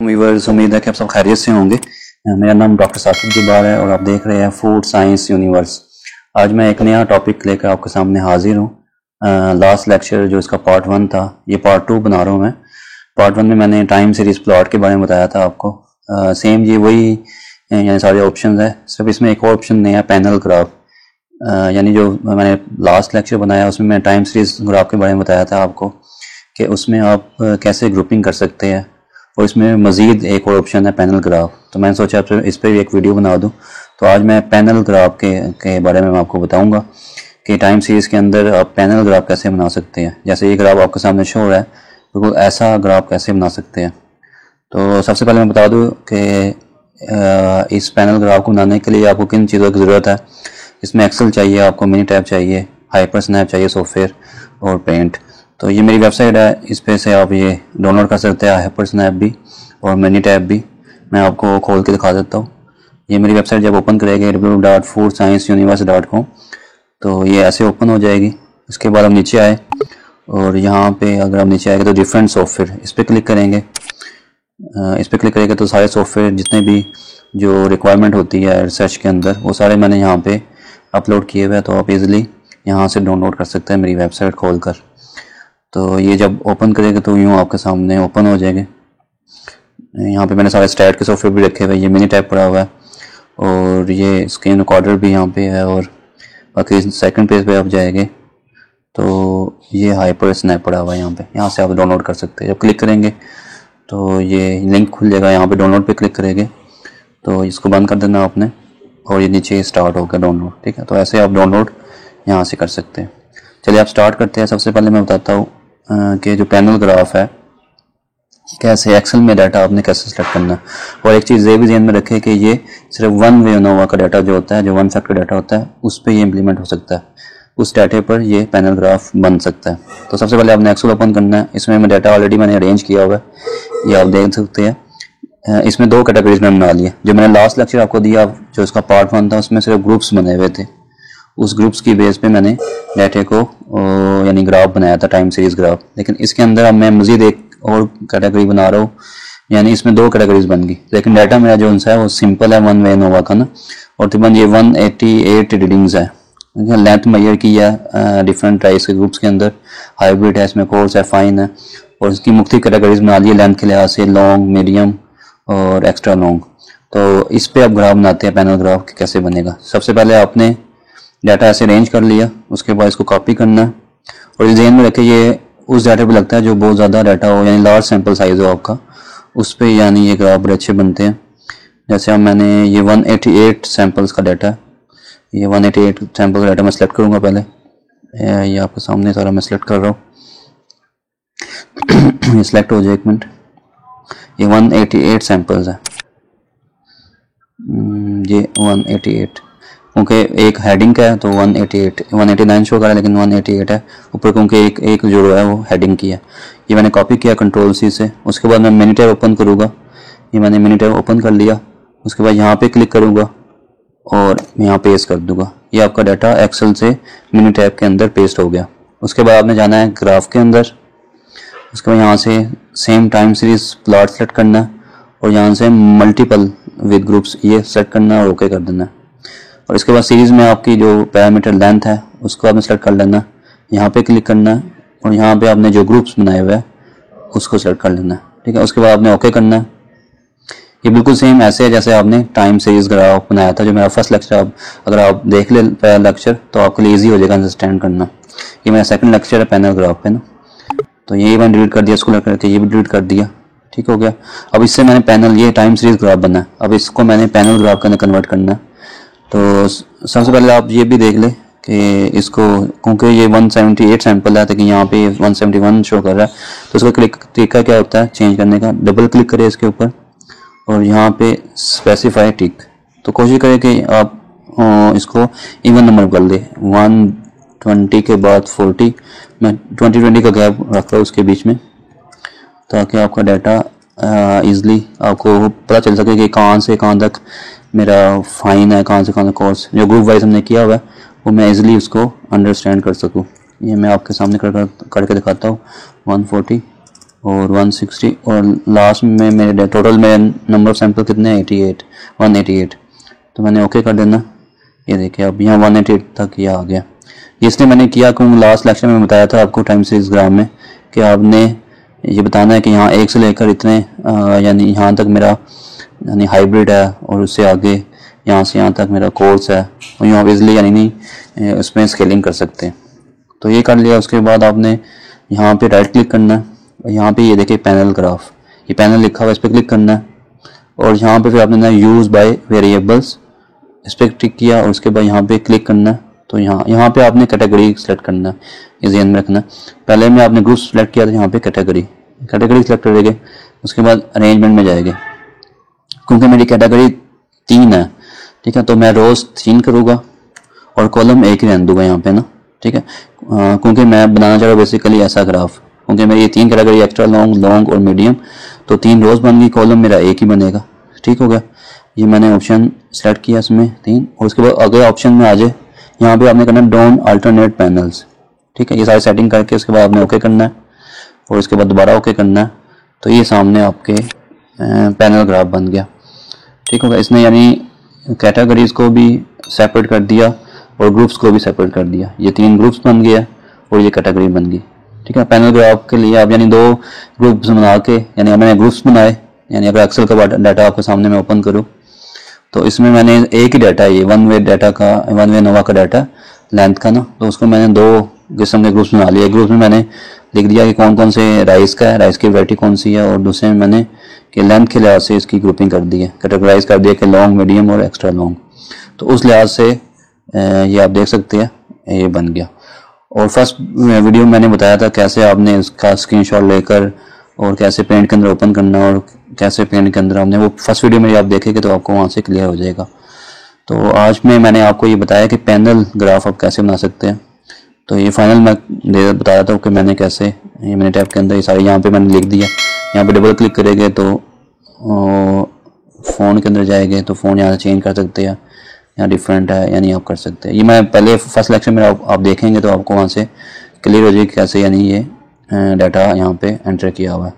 Viewers, उम्मीद है कि आप सब खैरियत से होंगे। मेरा नाम डॉक्टर साकिब जुबार है और आप देख रहे हैं फूड साइंस यूनिवर्स। आज मैं एक नया टॉपिक लेकर आपके सामने हाजिर हूँ। लास्ट लेक्चर जो इसका पार्ट 1 था, ये पार्ट 2 बना रहा हूँ मैं। पार्ट 1 में मैंने टाइम सीरीज प्लॉट के बारे में बताया था आपको। सेम ये वही यानी सारे ऑप्शन है, सिर्फ इसमें एक और ऑप्शन नया पैनल ग्राफ। यानी जो मैंने लास्ट लेक्चर बनाया उसमें मैं टाइम सीरीज ग्राफ के बारे में बताया था आपको कि उसमें आप कैसे ग्रुपिंग कर सकते हैं, और इसमें मज़ीद एक और ऑप्शन है पैनल ग्राफ। तो मैंने सोचा आपसे इस पर भी एक वीडियो बना दूं। तो आज मैं पैनल ग्राफ के बारे में मैं आपको बताऊंगा कि टाइम सीरीज़ के अंदर आप पैनल ग्राफ कैसे बना सकते हैं। जैसे ये ग्राफ आपके सामने शो हो रहा है, बिल्कुल ऐसा ग्राफ कैसे बना सकते हैं। तो सबसे पहले मैं बता दूँ कि इस पैनल ग्राफ को बनाने के लिए आपको किन चीज़ों की ज़रूरत है। इसमें एक्सेल चाहिए, आपको मिनी टैब चाहिए, हाइपर स्नैप चाहिए सॉफ्टवेयर, और पेंट। तो ये मेरी वेबसाइट है, इस पे से आप ये डाउनलोड कर सकते हैं, हाइपर स्नैप भी और मिनी टैब भी। मैं आपको खोल के दिखा देता हूँ। ये मेरी वेबसाइट जब ओपन करेंगे www.foodscienceuniverse.com, तो ये ऐसे ओपन हो जाएगी। इसके बाद हम नीचे आए और यहाँ पे अगर हम नीचे आएंगे तो डिफरेंट सॉफ्टवेयर, इस पर क्लिक करेंगे। इस पर क्लिक करेंगे तो सारे सॉफ्टवेयर जितने भी जो रिक्वायरमेंट होती है रिसर्च के अंदर, वो सारे मैंने यहाँ पे अपलोड किए हुए हैं। तो आप इजीली यहाँ से डाउनलोड कर सकते हैं मेरी वेबसाइट खोलकर। तो ये जब ओपन करेंगे तो यूँ आपके सामने ओपन हो जाएंगे। यहाँ पे मैंने सारे स्टैट के सॉफ्टवेयर भी रखे हुए हैं। ये मिनी टैब पड़ा हुआ है और ये स्क्रीन रिकॉर्डर भी यहाँ पे है। और बाकी सेकंड पेज पे आप जाएंगे तो ये हाइपर स्नैप पड़ा हुआ है यहाँ पे, यहाँ से आप डाउनलोड कर सकते हैं। जब क्लिक करेंगे तो ये लिंक खुल जाएगा। यहाँ पे डाउनलोड पे क्लिक करेंगे तो इसको बंद कर देना आपने, और ये नीचे स्टार्ट होगा डाउनलोड। ठीक है, तो ऐसे आप डाउनलोड यहाँ से कर सकते हैं। चलिए आप स्टार्ट करते हैं। सबसे पहले मैं बताता हूँ कि जो पैनल ग्राफ है कैसे एक्सेल में डाटा आपने कैसे सेलेक्ट करना है। और एक चीज़ ये भी ध्यान में रखें कि ये सिर्फ वन वे नोवा का डाटा जो होता है, जो वन फैक्टर डाटा होता है, उस पर ये इम्प्लीमेंट हो सकता है। उस डाटे पर ये पैनल ग्राफ बन सकता है। तो सबसे पहले आपने एक्सेल ओपन करना है। इसमें मैं डाटा ऑलरेडी मैंने अरेंज किया हुआ है, ये आप देख सकते हैं। इसमें दो कैटेगरीज में बना लिए। जो मैंने लास्ट लेक्चर आपको दिया, जो इसका पार्ट 1 था, उसमें सिर्फ ग्रुप्स बने हुए थे। उस ग्रुप्स की बेस पे मैंने डाटे को यानी ग्राफ बनाया था, टाइम सीरीज ग्राफ। लेकिन इसके अंदर अब मैं मजीद एक और कैटेगरी बना रहा हूँ, यानी इसमें दो कैटेगरीज बन गई। लेकिन डाटा मेरा जो है वो सिंपल है, वन वे नोवा का ना। और तकरीबन ये 188 रीडिंग्स है। लेंथ मेजर की है डिफरेंट टाइप्स के ग्रुप्स के अंदर। हाइब्रिड है, इसमें कोर्स है, फाइन है, और इसकी मुख्तलिफ कैटेगरीज बना ली लेंथ के लिहाज से, लॉन्ग, मीडियम और एक्स्ट्रा लॉन्ग। तो इस पे आप ग्राफ बनाते हैं पैनल ग्राफ कैसे बनेगा। सबसे पहले आपने डाटा ऐसे अरेंज कर लिया, उसके बाद इसको कॉपी करना है। और ध्यान में रखें ये उस डाटा पे लगता है जो बहुत ज़्यादा डाटा हो, यानी लार्ज सैंपल साइज हो आपका, उस पे यानी ये ग्राफ बड़े अच्छे बनते हैं। जैसे अब मैंने ये 188 सैंपल्स का डाटा है, ये 188 सैंपल का डाटा मैं सेलेक्ट करूँगा। पहले ये आपके सामने सारा मैं सेलेक्ट कर रहा हूँ। ये सिलेक्ट हो जाए, एक मिनट। ये 188 सैंपल्स है, ये 188, क्योंकि एक हेडिंग का है तो 188 189 शो कर रहा है, लेकिन 188 है ऊपर, क्योंकि एक जो है वो हेडिंग की है। ये मैंने कॉपी किया कंट्रोल सी से। उसके बाद मैं मिनी टैब ओपन करूँगा। ये मैंने मिनी टैब ओपन कर लिया। उसके बाद यहाँ पे क्लिक करूँगा और यहाँ पेस्ट कर दूँगा। ये आपका डाटा एक्सेल से मिनी टैब के अंदर पेस्ट हो गया। उसके बाद आपने जाना है ग्राफ के अंदर। उसके बाद यहाँ से same time series plot select करना है, और यहाँ से मल्टीपल विद ग्रुप्स ये सेलेक्ट करना और ओके कर देना है। और इसके बाद सीरीज में आपकी जो पैरामीटर लेंथ है उसको आपने सेलेक्ट कर लेना है। यहाँ पे क्लिक करना है और यहाँ पे आपने जो ग्रुप्स बनाए हुए हैं उसको सेलेक्ट कर लेना है। ठीक है, उसके बाद आपने ओके करना है। ये बिल्कुल सेम ऐसे है जैसे आपने टाइम सीरीज ग्राफ बनाया था, जो मेरा फर्स्ट लेक्चर। अगर आप देख ले पहला लेक्चर तो आपके लिए ईजी हो जाएगा अंडरस्टैंड करना। ये मेरा सेकंड लेक्चर है पैनल ग्राफ पे ना। तो ये मैंने डिलीट कर दिया, इसको करके ये भी डिलीट कर दिया। ठीक हो गया। अब इससे मैंने पैनल, ये टाइम सीरीज ग्राफ बना है, अब इसको मैंने पैनल ग्राफ के अंदर कन्वर्ट करना है। तो सबसे पहले आप ये भी देख लें कि इसको, क्योंकि ये 178 सैंपल है, लेकिन यहाँ पे 171 शो कर रहा है। तो इसका तरीका क्या होता है चेंज करने का, डबल क्लिक करें इसके ऊपर और यहाँ पे स्पेसिफाई टिक। तो कोशिश करें कि आप इसको इवन नंबर कर दें। 120 के बाद 40, मैं 20 का गैप रख रहा हूँ उसके बीच में, ताकि आपका डाटा ईज़िली आपको पता चल सके कि कहाँ से कहाँ तक मेरा फाइन है, कहाँ से कहाँ तक कोर्स जो ग्रुप वाइज हमने किया हुआ है वो मैं इजीली उसको अंडरस्टैंड कर सकूँ। ये मैं आपके सामने करके दिखाता हूँ। 140 और 160 और लास्ट में मेरे टोटल मेरे नंबर ऑफ सैंपल कितने हैं 188। तो मैंने ओके कर देना। ये देखिए अब यहाँ 188 तक ये आ गया। इसलिए मैंने किया क्योंकि लास्ट लेक्चर में बताया था आपको टाइम सीरीज ग्राफ में कि आपने ये बताना है कि यहाँ एक से लेकर इतने यानी यहाँ तक मेरा यानी हाइब्रिड है और उससे आगे यहाँ से यहाँ तक मेरा कोर्स है और यहाँ इजली यानी नहीं उसमें स्केलिंग कर सकते हैं। तो ये कर लिया। उसके बाद आपने यहाँ पे राइट क्लिक करना है और यहाँ पे ये देखिए पैनल ग्राफ, ये पैनल लिखा हुआ है, इस पर क्लिक करना है और यहाँ पे फिर आपने ना यूज़ बाय वेरिएबल्स इस पर क्लिक किया और उसके बाद यहाँ पे क्लिक करना है। तो यहाँ पे आपने कैटेगरी सेलेक्ट करना है, ये ध्यान में रखना है। पहले में आपने ग्रुप सेलेक्ट किया था, यहाँ पे कैटेगरी सेलेक्ट करेंगे। उसके बाद अरेंजमेंट में जाएंगे क्योंकि मेरी कैटेगरी 3 है, ठीक है, तो मैं रोज 3 करूँगा और कॉलम 1 ही रहने दूंगा यहाँ पे ना, ठीक है, क्योंकि मैं बनाना चाह रहा हूँ बेसिकली ऐसा ग्राफ, क्योंकि मेरी ये 3 कैटेगरी एक्स्ट्रा लॉन्ग और मीडियम, तो 3 रोज बन गई, कॉलम मेरा 1 ही बनेगा। ठीक हो गया। ये मैंने ऑप्शन सेलेक्ट किया इसमें 3 और उसके बाद अगले ऑप्शन में आ जाए, यहाँ पे आपने करना है डोंट अल्टरनेट पैनल्स, ठीक है। ये सारी सेटिंग करके उसके बाद आपने ओके करना है और उसके बाद दोबारा ओके करना है। तो ये सामने आपके पैनल ग्राफ बन गया। ठीक होगा। इसने यानी कैटेगरीज को भी सेपरेट कर दिया और ग्रुप्स को भी सेपरेट कर दिया। ये 3 ग्रुप्स बन गया और ये कैटेगरी बन गई। ठीक है। पैनल ग्राफ के लिए आप यानी 2 ग्रुप्स बना के, यानी मैंने ग्रुप्स बनाए, यानी अगर एक्सेल का डाटा आपके सामने मैं ओपन करूँ तो इसमें मैंने एक ही डाटा है, ये वन वे नोवा का डाटा लेंथ का ना, तो उसको मैंने 2 किस्म के ग्रुप्स बना लिए। ग्रुप में मैंने लिख दिया कि कौन कौन से राइस का है, राइस की वैरायटी कौन सी है, और दूसरे में मैंने कि लेंथ के लिहाज से इसकी ग्रुपिंग कर दी है, कैटेगराइज कर दिया कि लॉन्ग, मीडियम और एक्स्ट्रा लॉन्ग। तो उस लिहाज से ये आप देख सकते हैं ये बन गया। और फर्स्ट वीडियो में मैंने बताया था कैसे आपने इसका स्क्रीनशॉट लेकर और कैसे पेंट के अंदर ओपन करना और कैसे पेंट के अंदर आपने, वो फर्स्ट वीडियो में आप देखेंगे तो आपको वहाँ से क्लियर हो जाएगा। तो आज में मैंने आपको ये बताया कि पैनल ग्राफ आप कैसे बना सकते हैं। तो ये फाइनल मैं बताया था कि मैंने कैसे, ये मैंने टैब के अंदर ये सारे यहाँ पे मैंने लिख दिया। यहाँ पे डबल क्लिक करेंगे तो फ़ोन के अंदर जाएंगे तो फ़ोन यहाँ से चेंज कर सकते हैं, यहाँ डिफरेंट है यानी आप कर सकते हैं। ये मैं पहले फर्स्ट लेक्चर में आप देखेंगे तो आपको वहाँ से क्लियर हो जाएगी कैसे यानी ये डाटा यहाँ पे एंटर किया हुआ है।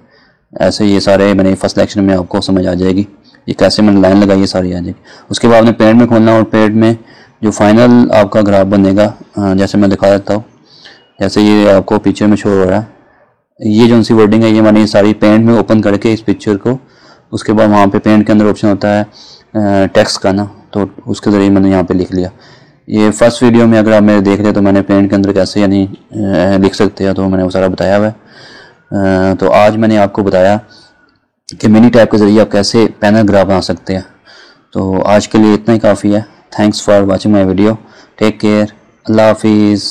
ऐसे ये सारे मैंने फर्स्ट लेक्चर में आपको समझ आ जाएगी, ये कैसे मैंने लाइन लगाई, ये सारी आ जाएगी। उसके बाद आपने पेड में खोलना और पेड में जो फाइनल आपका ग्राफ बनेगा जैसे मैं दिखा देता हूँ, जैसे ये आपको पिक्चर में शो हो रहा है, ये जो सी वर्डिंग है ये मैंने सारी पेंट में ओपन करके इस पिक्चर को, उसके बाद वहाँ पे पेंट के अंदर ऑप्शन होता है टेक्स्ट का ना, तो उसके ज़रिए मैंने यहाँ पे लिख लिया। ये फर्स्ट वीडियो में अगर आप मेरे देख रहे तो मैंने पेंट के अंदर कैसे यानी लिख सकते हैं, तो मैंने वो सारा बताया हुआ है। तो आज मैंने आपको बताया कि मिनी टैब के ज़रिए आप कैसे पैनल ग्राफ बना सकते हैं। तो आज के लिए इतना ही काफ़ी है। Thanks for watching my video. Take care. Allah हाफिज़।